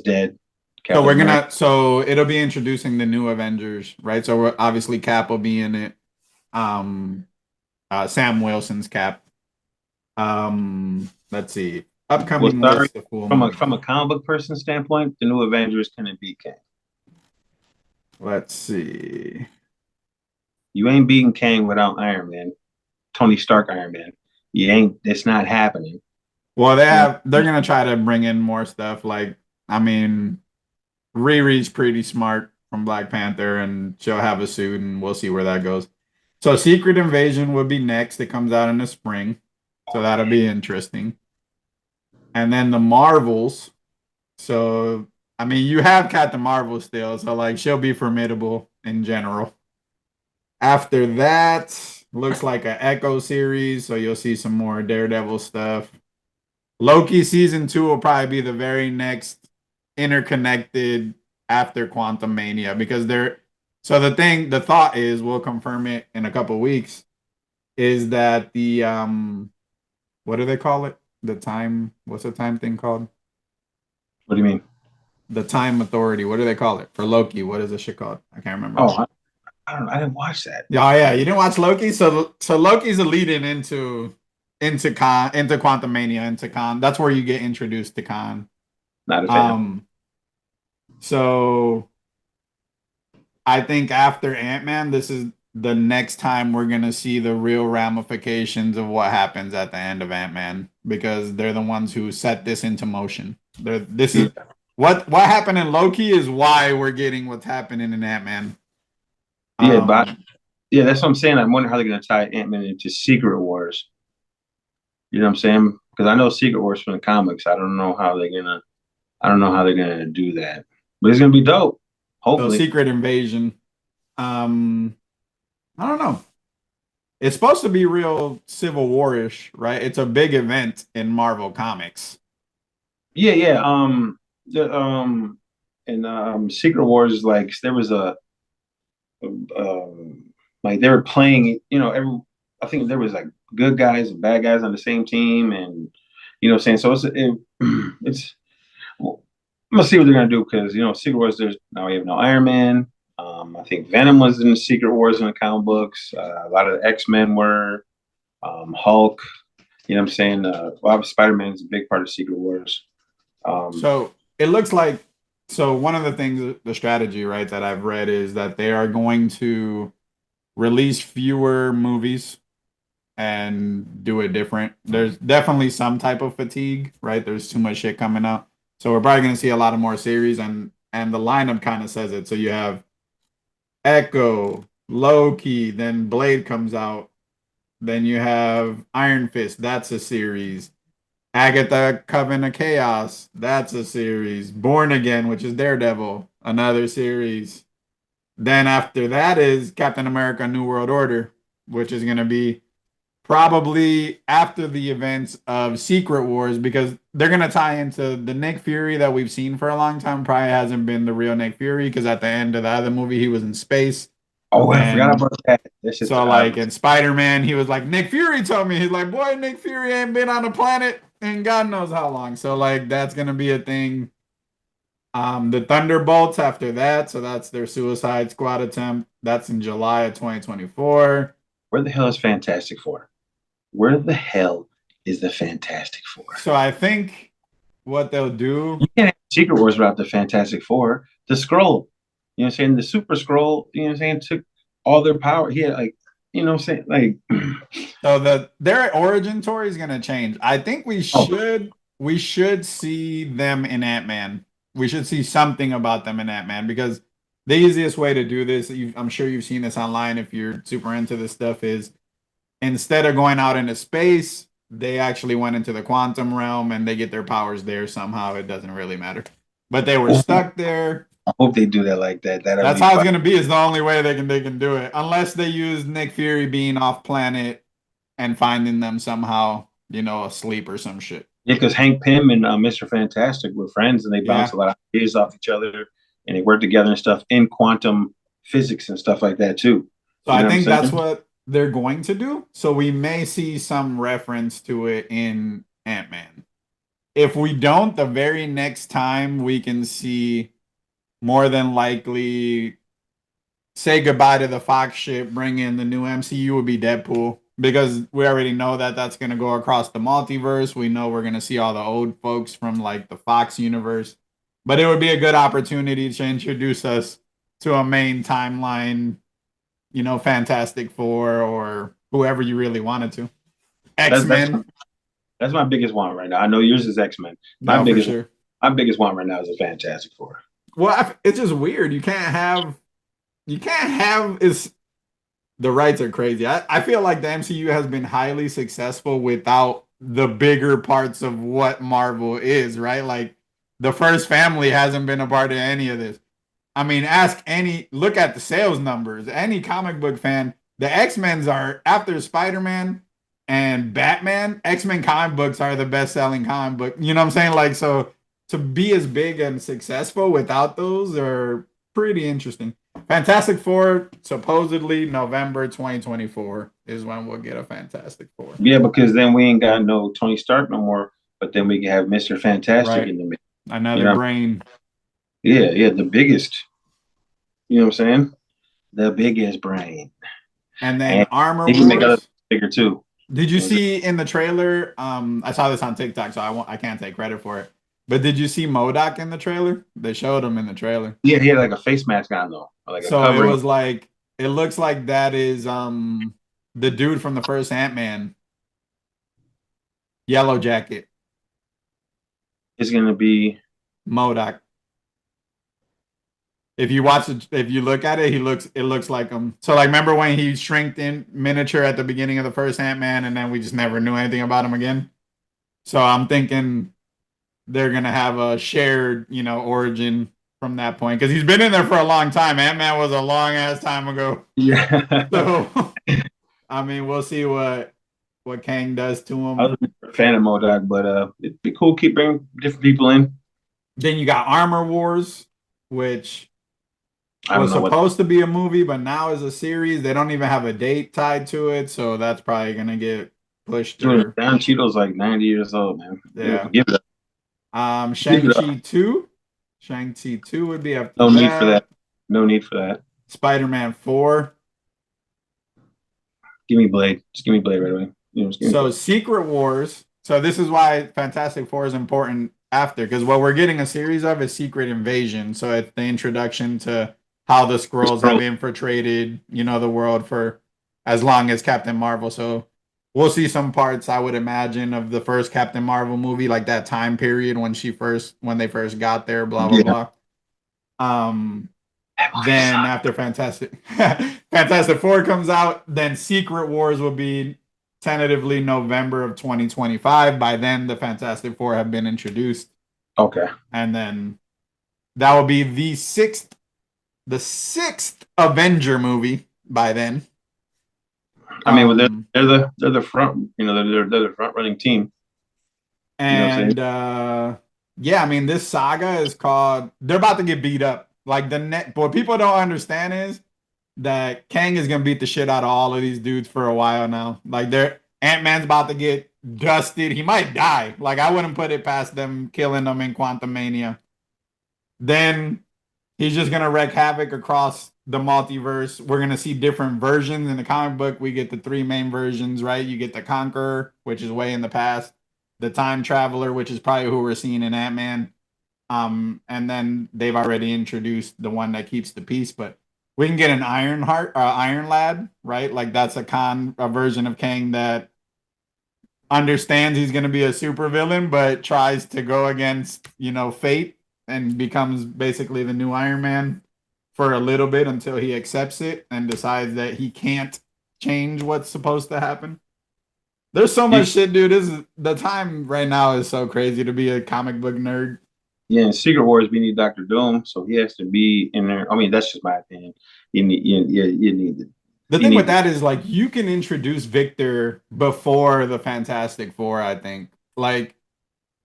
dead. So Captain America. so it'll be introducing the new Avengers, right? So obviously Cap will be in it. Um, Sam Wilson's Cap. Let's see. Well, Upcoming sorry, list of cool from a movies. comic book person standpoint, the new Avengers couldn't beat Kang. Let's see. You ain't beating Kang without Iron Man, Tony Stark Iron Man. You ain't. It's not happening. Well, You know. they're gonna try to bring in more stuff. Like, I mean, Riri's pretty smart from Black Panther, and she'll have a suit, and we'll see where that goes. So, Secret Invasion would be next. It comes out in the spring, so that'll be interesting. And then the Marvels. So, I mean, you have Captain Marvel still, so like she'll be formidable in general. After that, looks like a Echo series, so you'll see some more Daredevil stuff. Loki season 2 will probably be the very next interconnected after Quantum Mania because they're so the thought is we'll confirm it in a couple weeks is that the what do they call it? The time, what's the time thing called? What do you mean? The time authority. What do they call it? For Loki, what is this shit called? I can't remember. Oh, I don't. I didn't watch that. Yeah, oh, yeah, you didn't watch Loki, so Loki's a lead-in into Quantum Mania into Khan. That's where you get introduced to Khan. Not a fan. Um, so I think after Ant-Man, this is the next time we're gonna see the real ramifications of what happens at the end of Ant-Man because they're the ones who set this into motion. This is Yeah, what happened in Loki is why we're getting what's happening in Ant-Man. yeah, but Um, yeah, that's what I'm saying. I'm wondering how they're gonna tie Ant-Man into Secret Wars. You know what I'm saying? Because I know Secret Wars from the comics. I don't know how they're gonna. I don't know how they're gonna do that, but it's gonna be dope. so Hopefully. Secret Invasion. Um, I don't know. It's supposed to be real Civil War-ish, right? It's a big event in Marvel Comics. Yeah, yeah. And Secret Wars is like there was like they were playing. I think there was like good guys and bad guys on the same team, and what I'm saying. So it's well, I'm gonna see what they're gonna do because Secret Wars. There's now we have no Iron Man. I think Venom was in the Secret Wars in the comic books. A lot of the X-Men were. Hulk. You know what I'm saying? Well, Spider-Man is a big part of Secret Wars. Um, So it looks like one of the things the strategy, right, that I've read is that they are going to release fewer movies and do it different. There's definitely some type of fatigue, right? There's too much shit coming out. So we're probably gonna see a lot of more series and the lineup kind of says it. So you have Echo, Loki, then Blade comes out, then you have Iron Fist, that's a series. Agatha Coven of Chaos, that's a series. Born Again, which is Daredevil, another series. Then after that is Captain America New World Order, which is going to be probably after the events of Secret Wars because they're going to tie into the Nick Fury that we've seen for a long time. Probably hasn't been the real Nick Fury because at the end of the other movie, he was in space. Oh, I forgot And about that. That's just so, like in Spider Man, he was like, Nick Fury told me, he's like, boy, Nick Fury ain't been on the planet in God knows how long. So, like, that's going to be a thing. The Thunderbolts after that, so that's their Suicide Squad attempt. That's in July of 2024. where the hell is Fantastic Four? Where the hell is the Fantastic Four? So I think what they'll do. You can't have Secret Wars without the Fantastic Four. The Scroll, you know what I'm saying? The Super Scroll, you know what I'm saying, took all their power. He had like, you know what I'm saying? Like, So their origin story is gonna change. I think oh, we should see them in Ant-Man. We should see something about them in Ant-Man because the easiest way to do this, I'm sure you've seen this online if you're super into this stuff, is instead of going out into space, they actually went into the quantum realm and they get their powers there somehow. It doesn't really matter. But they were stuck there. I hope they do that like that. That'll That's be how it's fun. gonna be. It's the only way they can do it. Unless they use Nick Fury being off planet and finding them somehow, asleep or some shit. Yeah, because Hank Pym and Mr. Fantastic were friends and they bounce Yeah. a lot of ideas off each other and they work together and stuff in quantum physics and stuff like that too. So You I know what think I'm that's saying? what they're going to do. So we may see some reference to it in Ant-Man. If we don't, the very next time we can see more than likely say goodbye to the Fox shit, bring in the new MCU would be Deadpool because we already know that that's going to go across the multiverse. We know we're going to see all the old folks from like the Fox universe, but it would be a good opportunity to introduce us to a main timeline, Fantastic Four or whoever you really wanted to. That's that's X-Men. that's my biggest one right now. I know yours is X-Men. My No, for biggest sure. my biggest one right now is a Fantastic Four. Well, it's just weird. You can't have is the rights are crazy. I feel like the MCU has been highly successful without the bigger parts of what Marvel is, right? Like the first family hasn't been a part of any of this. I mean, look at the sales numbers. Any comic book fan, the X-Men's are after Spider-Man and Batman, X-Men comic books are the best-selling comic book. You know what I'm saying? Like, so to be as big and successful without those are pretty interesting. Fantastic Four, supposedly November 2024 is when we'll get a Fantastic Four. Yeah, because then we ain't got no Tony Stark no more, but then we can have Mr. Fantastic Right. in the mix. You Another know, brain. yeah, the biggest. You know what I'm saying? The biggest brain, And then and Armor they can make other Wars. bigger too. Did you You know what see in the trailer? I saw this on TikTok, so I can't take credit for it. But did you see Modoc in the trailer? They showed him in the trailer. Yeah, he had like a face mask on though, or like a So it covering. was like it looks like that is the dude from the first Ant-Man, Yellow Jacket, It's gonna be. Modoc. If you look at it, it looks like him. So like remember when he shrinked in miniature at the beginning of the first Ant-Man and then we just never knew anything about him again? So I'm thinking they're gonna have a shared, origin from that point because he's been in there for a long time. Ant-Man was a long ass time ago. Yeah. So I mean, we'll see what Kang does to I him. was a fan of Modoc, but it'd be cool to keep bringing different people in. Then you got Armor Wars, which I don't was know what. supposed to be a movie, but now is a series. They don't even have a date tied to it, so that's probably gonna get pushed Dude, or Don Cheadle's like 90 years old, man. yeah. Give it up. Give it up. Shang-Chi 2. Shang-Chi 2 would be after No need for that. that. No need for that. Spider-Man 4. Give me Blade. Just give me Blade right away. Just give me So Blade. Secret Wars. So this is why Fantastic Four is important after, because what we're getting a series of is Secret Invasion. So it's the introduction to how the Skrulls have infiltrated, the world for as long as Captain Marvel. So we'll see some parts, I would imagine, of the first Captain Marvel movie, like that time period when they first got there, blah blah Yeah, blah. Um, that movie then sucked. after Fantastic Four comes out, then Secret Wars will be tentatively November of 2025. By then, the Fantastic Four have been introduced, Okay, and then that will be the sixth Avenger movie by then. I mean, well, Um, they're the front, they're the front running team. You know what I'm saying? and yeah, I mean, this saga is called. They're about to get beat up. Like the net, what people don't understand is that Kang is gonna beat the shit out of all of these dudes for a while now. Like they're Ant-Man's about to get dusted. He might die. Like I wouldn't put it past them killing him in Quantum Mania. Then he's just gonna wreak havoc across the multiverse. We're gonna see different versions in the comic book. We get the three main versions, right? You get the Conqueror, which is way in the past, the Time Traveler, which is probably who we're seeing in Ant-Man. And then they've already introduced the one that keeps the peace, but we can get an Iron Lad, right? Like that's a version of Kang that understands he's going to be a supervillain, but tries to go against, fate and becomes basically the new Iron Man for a little bit until he accepts it and decides that he can't change what's supposed to happen. There's so Yeah, much shit, dude. This is the time right now is so crazy to be a comic book nerd. yeah. In Secret Wars, we need Doctor Doom, so he has to be in there. I mean, that's just my opinion. The you thing with need the that is like you can introduce Victor before the Fantastic Four, I think. Like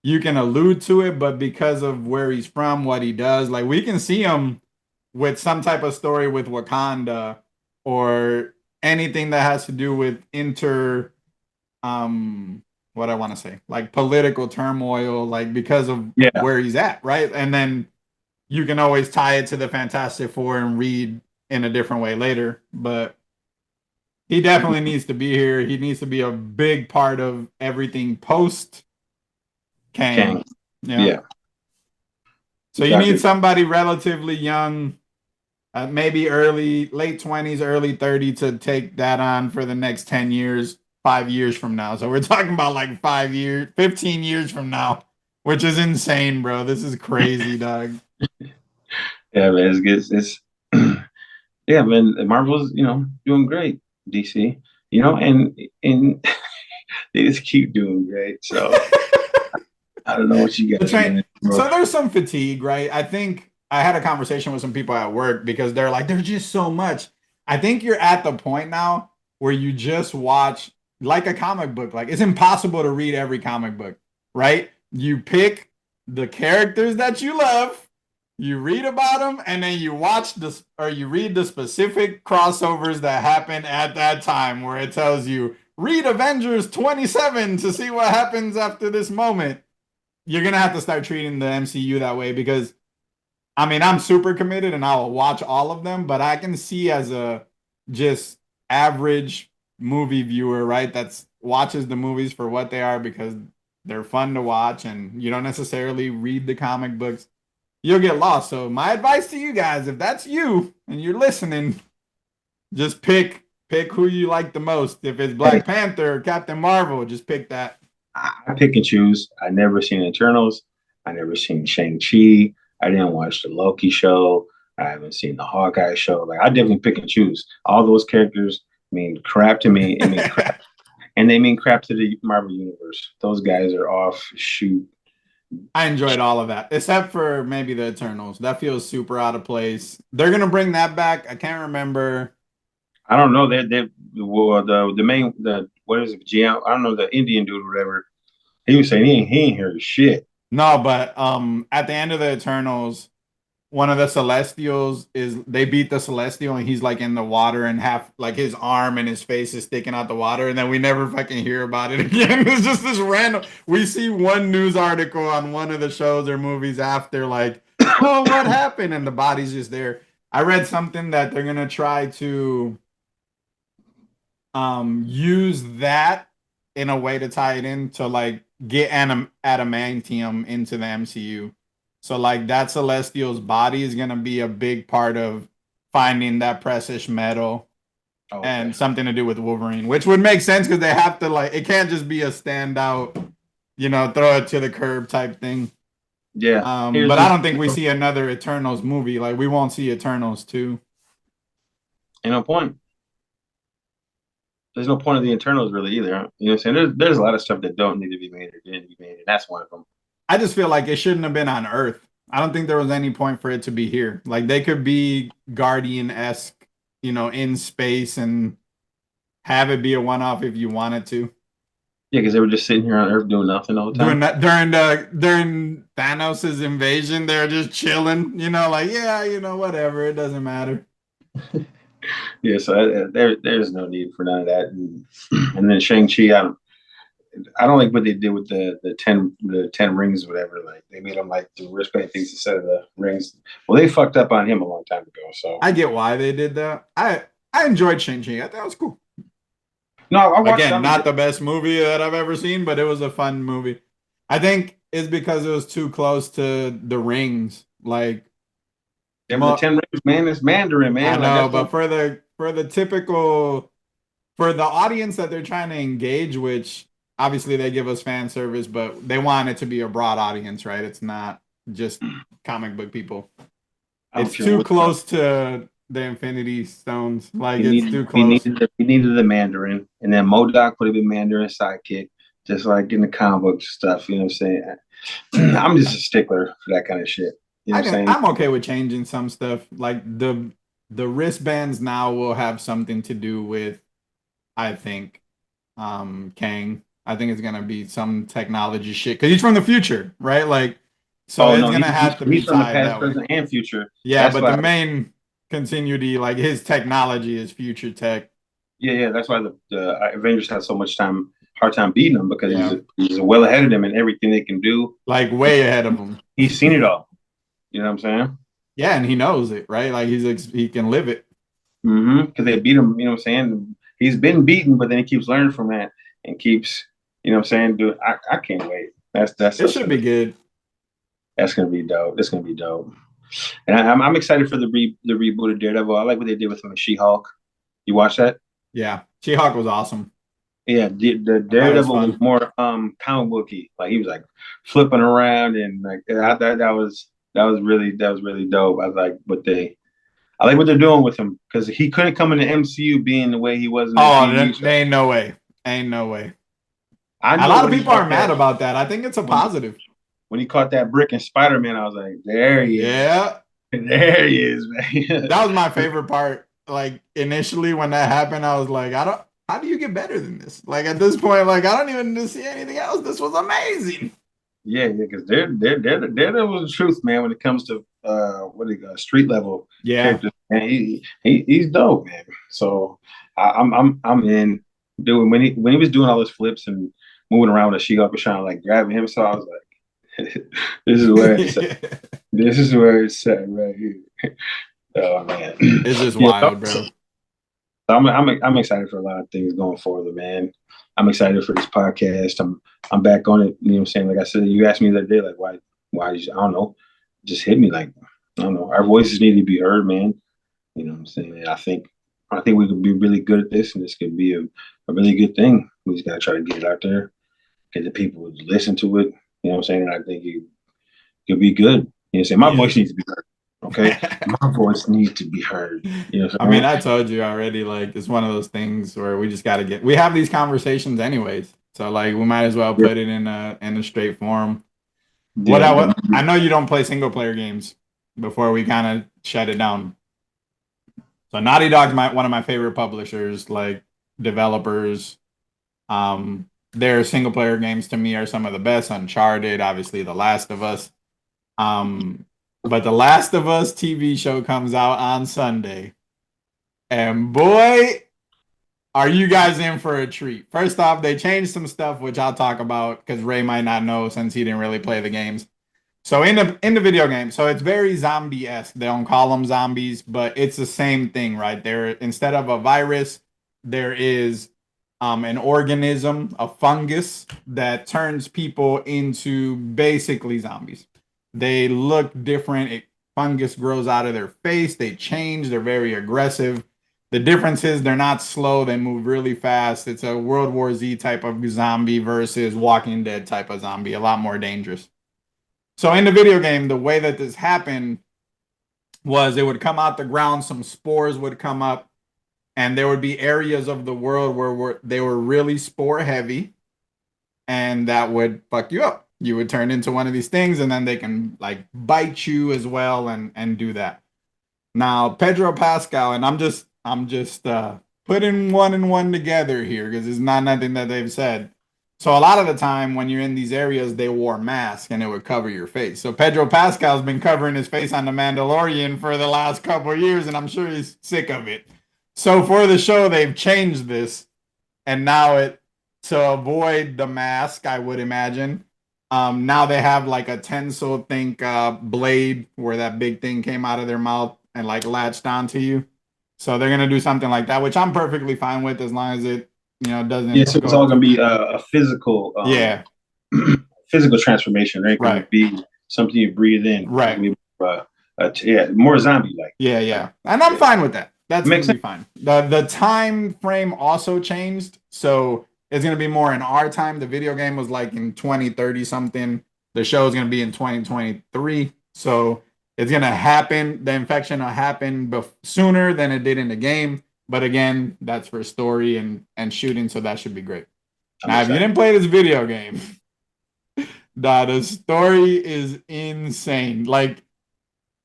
you can allude to it, but because of where he's from, what he does, like we can see him with some type of story with Wakanda or anything that has to do with um what I want to say, like political turmoil, like because of yeah. where he's at, right? And then you can always tie it to the Fantastic Four and read in a different way later. But he definitely needs to be here. He needs to be a big part of everything post Kang. Kang, Yeah. yeah. So you need Doctor. somebody relatively young, maybe late 20s, early 30 to take that on for the next 10 years, 5 years from now. So we're talking about like 5 years, 15 years from now, which is insane, bro. This is crazy, dog. Yeah, man, it's good. It's yeah, man. Marvel's doing great. DC, and they just keep doing great. So I don't know what you The got, train. man. Bro. So there's some fatigue, right? I think I had a conversation with some people at work because they're like, there's just so much. I think you're at the point now where you just watch like a comic book. Like it's impossible to read every comic book, right? You pick the characters that you love, you read about them, and then you watch this or you read the specific crossovers that happen at that time where it tells you read Avengers 27 to see what happens after this moment. You're gonna have to start treating the MCU that way because I mean I'm super committed and I'll watch all of them, but I can see as a just average movie viewer, right? That's watches the movies for what they are because they're fun to watch and you don't necessarily read the comic books. You'll get lost. So my advice to you guys, if that's you and you're listening, just pick who you like the most. If it's Hey, Black Panther or Captain Marvel, just pick that. I pick and choose. I never seen Eternals. I never seen Shang-Chi. I didn't watch the Loki show. I haven't seen the Hawkeye show. Like I definitely pick and choose. All those characters mean crap to me. It mean crap, and they mean crap to the Marvel universe. Those guys are off shoot. I enjoyed all of that, except for maybe the Eternals. That feels super out of place. They're gonna bring that back. I can't remember. I don't know. They well, the main what is it? GM? I don't know, the Indian dude, or whatever. He was saying he ain't heard shit. No, but at the end of the Eternals, one of the Celestials is they beat the Celestial and he's like in the water and half like his arm and his face is sticking out the water and then we never fucking hear about it again. It's just this random. We see one news article on one of the shows or movies after like, oh, what happened? And the body's just there. I read something that they're gonna try to use that in a way to tie it in to like get adamantium into the MCU. So like that Celestial's body is gonna be a big part of finding that precious metal Oh, okay. and something to do with Wolverine, which would make sense because they have to like it can't just be a standout, throw it to the curb type thing. Yeah. Here's But I don't think we ain't see another Eternals movie. Like we won't see Eternals too. no point. There's no point of the internals really either. You know what I'm saying? There's a lot of stuff that don't need to be made or didn't be made, and that's one of them. I just feel like it shouldn't have been on Earth. I don't think there was any point for it to be here. Like they could be Guardian-esque, in space and have it be a one-off if you wanted to. Yeah, because they were just sitting here on Earth doing nothing the whole Doing time. that during Thanos' invasion, they're just chilling, like yeah, whatever, it doesn't matter. Yeah, so there's no need for none of that. And then Shang-Chi, I don't like what they did with the ten rings or whatever. Like they made him like the wristband things instead of the rings. Well, they fucked up on him a long time ago. So I get why they did that. I enjoyed Shang-Chi. I thought it was cool. no, I watched Again, some of not it. the best movie that I've ever seen, but it was a fun movie. I think it's because it was too close to the rings. Like, Yeah, but the ten rings, man, it's Mandarin, I man. Like know, that's but what. for the typical for the audience that they're trying to engage, which obviously they give us fan service, but they want it to be a broad audience, right? It's not just comic book people. I don't It's care too what. close to the Infinity Stones. Like He it's needed too he close. needed the, he needed the Mandarin, and then Modoc would have been Mandarin's sidekick, just like in the comic book stuff. You know what I'm saying? I'm just a stickler for that kind of shit. You know what I'm saying? I'm okay with changing some stuff. Like the wristbands now will have something to do with, I think, Kang. I think it's gonna be some technology shit because he's from the future, right? Like, so Oh it's no, gonna he's he's, have to be he's from the tied past, that way. present, and future. Yeah, That's but the why. main continuity, like his technology, is future tech. Yeah, yeah. That's why the Avengers had so much hard time beating him because he's Yeah, he's well ahead of them in everything they can do. like way ahead of him. He's seen it all. You know what I'm saying? Yeah, and he knows it, right? Like he can live it. Because they beat him. You know what I'm saying? He's been beaten, but then he keeps learning from that and keeps. You know what I'm saying? Dude, I can't wait. That's It such should gonna be good. that's gonna be dope. That's gonna be dope. And I'm excited for the reboot of Daredevil. I like what they did with him and She-Hulk. You watch that? Yeah, She-Hulk was awesome. Yeah, the I thought it was Daredevil was fun. more comic booky. Like he was like flipping around and like that was really dope. I like what they're doing with him because he couldn't come in the MCU being the way he was in that Oh, TV show. there ain't no way. Ain't no way. I A know lot of when he people are caught mad that about that. I think it's a when positive. when he caught that brick in Spider-Man, I was like, there he is. Yeah, There he is, man. that was my favorite part. Like initially when that happened, I was like, I don't. How do you get better than this? Like at this point, like I don't even need to see anything else. This was amazing. Yeah, yeah, because they're was the truth, man. When it comes to what do you got, street level Yeah, characters, man, he's dope, man. So I'm in. Doing when he was doing all his flips and moving around with She-Hulk was trying to like grab him, so I was like, this is where it's at. it's This is where it's at right here. Oh man, just yeah. wild, bro. I'm excited for a lot of things going forward, man. I'm excited for this podcast. I'm back on it. You know what I'm saying? Like I said, you asked me the other day, like I don't know, just hit me like I don't know. Our voices need to be heard, man. You know what I'm saying? And I think we could be really good at this, and this could be a really good thing. We just gotta try to get it out there, get the people to listen to it. You know what I'm saying? And I think it could be good. You know what I'm saying? My Yeah. voice needs to be heard. Okay, my voice needs to be heard. You know what I I'm mean, saying? I told you already, like, it's one of those things where we just got to we have these conversations anyways. So, like, we might as well Yeah, put it in a straight form. yeah. I know you don't play single player games before we kind of shut it down. So, Naughty Dog's one of my favorite publishers, like, developers. Their single player games to me are some of the best. Uncharted, obviously, The Last of Us. Um, but The Last of Us TV show comes out on Sunday. And boy, are you guys in for a treat. First off, they changed some stuff, which I'll talk about because Ray might not know since he didn't really play the games. So in the video game, so it's very zombie-esque. They don't call them zombies, but it's the same thing, right? There, instead of a virus, there is an organism, a fungus that turns people into basically zombies. They look different. Fungus grows out of their face. They change. They're very aggressive. The difference is they're not slow, they move really fast. It's a World War Z type of zombie versus Walking Dead type of zombie, a lot more dangerous. So in the video game, the way that this happened was it would come out the ground, some spores would come up, and there would be areas of the world where they were really spore heavy, and that would fuck you up. You would turn into one of these things, and then they can like bite you as well and do that. Now, Pedro Pascal, and I'm just putting one and one together here because it's not nothing that they've said. So a lot of the time when you're in these areas, they wore masks and it would cover your face. So Pedro Pascal's been covering his face on The Mandalorian for the last couple of years, and I'm sure he's sick of it. So for the show, they've changed this, and now it to avoid the mask, I would imagine. Now they have like a tensile think blade where that big thing came out of their mouth and like latched onto you. So they're gonna do something like that, which I'm perfectly fine with as long as it, Yeah, doesn't so it's go all gonna too. be a physical, Yeah, physical transformation. There ain't gonna right, be something you breathe in. It's right. gonna be yeah, more zombie like. Yeah, Like, yeah. And I'm yeah, fine with that. That's gonna makes sense. be fine. The time frame also changed. So it's gonna be more in our time. The video game was like in 2030 something. The show is gonna be in 2023. So it's gonna happen. The infection will happen sooner than it did in the game. But again, that's for story and shooting, so that should be great. I'm Now, if you excited. didn't play this video game, the story is insane. Like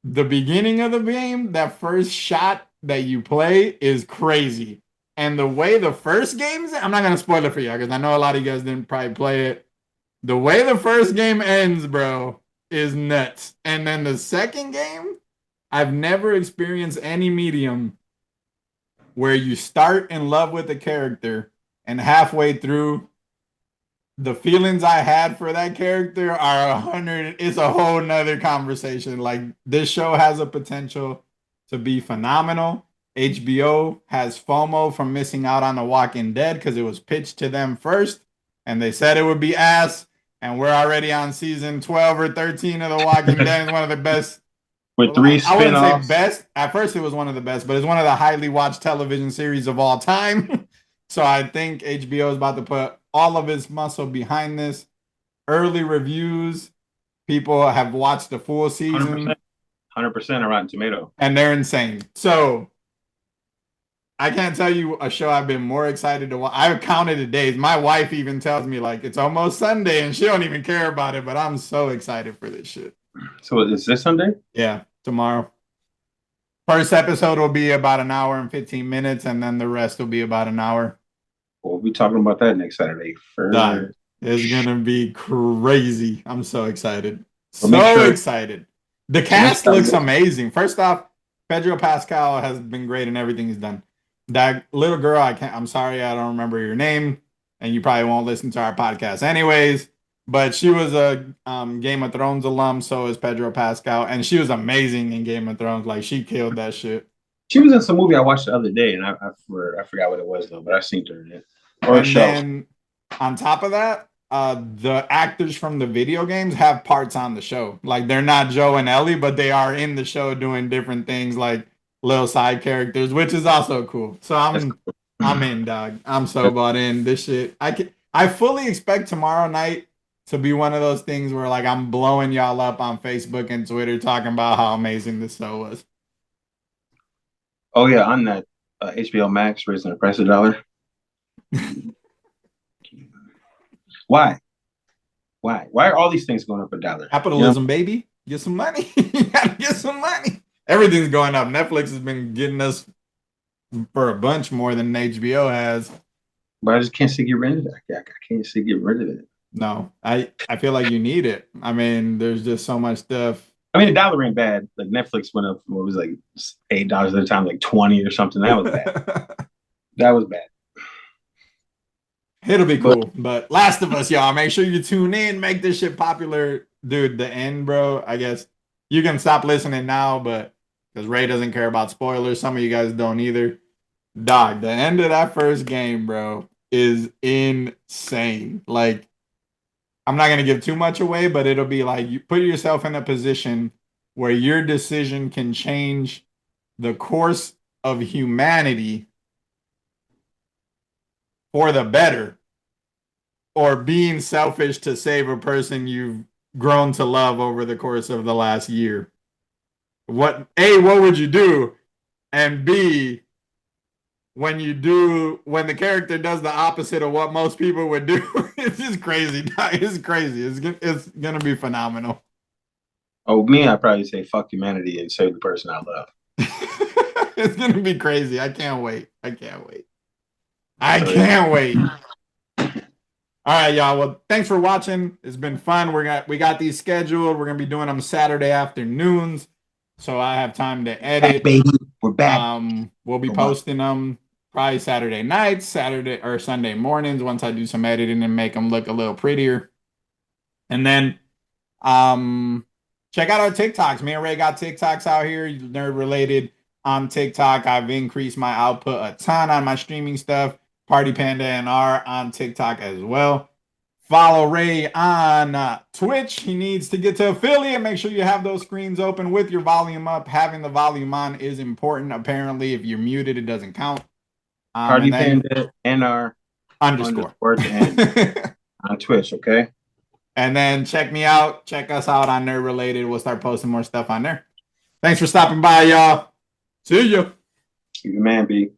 the beginning of the game, that first shot that you play is crazy. And the way the first game's, I'm not gonna spoil it for you because I know a lot of you guys didn't probably play it. The way the first game ends, bro, is nuts. And then the second game, I've never experienced any medium where you start in love with a character and halfway through the feelings I had for that character are 100. It's a whole nother conversation. Like this show has a potential to be phenomenal. HBO has FOMO from missing out on The Walking Dead because it was pitched to them first, and they said it would be ass. And we're already on season 12 or 13 of The Walking Dead. It's one of the best. With Well, three I wouldn't say spinoffs, best. At first, it was one of the best, but it's one of the highly watched television series of all time. So I think HBO is about to put all of its muscle behind this. Early reviews, people have watched the full 100%, season, 100% on Rotten Tomato. and they're insane. So I can't tell you a show I've been more excited to watch. I've counted the days. My wife even tells me like it's almost Sunday, and she don't even care about it. But I'm so excited for this shit. So is this Sunday? Yeah, tomorrow. First episode will be about an hour and 15 minutes, and then the rest will be about an hour. We'll be talking about that next Saturday. Done. For It's gonna be crazy. I'm so excited. But make So sure excited. The so make cast sure looks amazing. First off, Pedro Pascal has been great in everything he's done. That little girl, I'm sorry, I don't remember your name, and you probably won't listen to our podcast anyways. But she was a Game of Thrones alum, so is Pedro Pascal, and she was amazing in Game of Thrones. Like she killed that shit. she was in some movie I watched the other day, and I forgot what it was though, but I seen her in it or a And show. then on top of that, the actors from the video games have parts on the show. Like they're not Joe and Ellie, but they are in the show doing different things like little side characters, which is also cool. So That's I'm in, dog. I'm so cool. bought in. This shit. I fully expect tomorrow night to be one of those things where like I'm blowing y'all up on Facebook and Twitter talking about how amazing this show was. Oh yeah, on that HBO Max raising the price $1. Why? Why? Why are all these things going up $1? Capitalism, baby. Get some money. You gotta get some money. Everything's going up. Netflix has been getting us for a bunch more than HBO has. But I just can't see get rid of it. I can't see get rid of it. No, I feel like you need it. I mean, there's just so much stuff. I mean, $1 ain't bad. Like Netflix went up, what was it, like $8 at a time, like 20 or something. That was bad. That was bad. It'll be But cool. But Last of Us, y'all, make sure you tune in, make this shit popular. Dude, the end, bro. I guess you can stop listening now, but because Ray doesn't care about spoilers, some of you guys don't either. Dog, the end of that first game, bro, is insane. Like, I'm not gonna give too much away, but it'll be like you put yourself in a position where your decision can change the course of humanity for the better, or being selfish to save a person you've grown to love over the course of the last year? What would you do? And B, when the character does the opposite of what most people would do, it's just crazy. It's crazy. It's gonna be phenomenal. Oh, me, I'd probably say fuck humanity and save the person I love. It's gonna be crazy. I can't wait. I can't wait. I So yeah. can't wait. All right, y'all. Well, thanks for watching. It's been fun. We got these scheduled. We're gonna be doing them Saturday afternoons, so I have time to Back, edit. baby. We're back. We'll be Come on. posting them probably Saturday nights, Saturday or Sunday mornings once I do some editing and make them look a little prettier. And then check out our TikToks. Me and Ray got TikToks out here, nerd related on TikTok. I've increased my output a ton on my streaming stuff. Party Panda and R on TikTok as well. Follow Ray on Twitch. He needs to get to affiliate. Make sure you have those screens open with your volume up. Having the volume on is important. Apparently, if you're muted, it doesn't count. Party And then Panda NR underscore at the end on Twitch, okay? And then check me out. Check us out on Nerd Related. We'll start posting more stuff on there. Thanks for stopping by, y'all. See ya. You the man, B.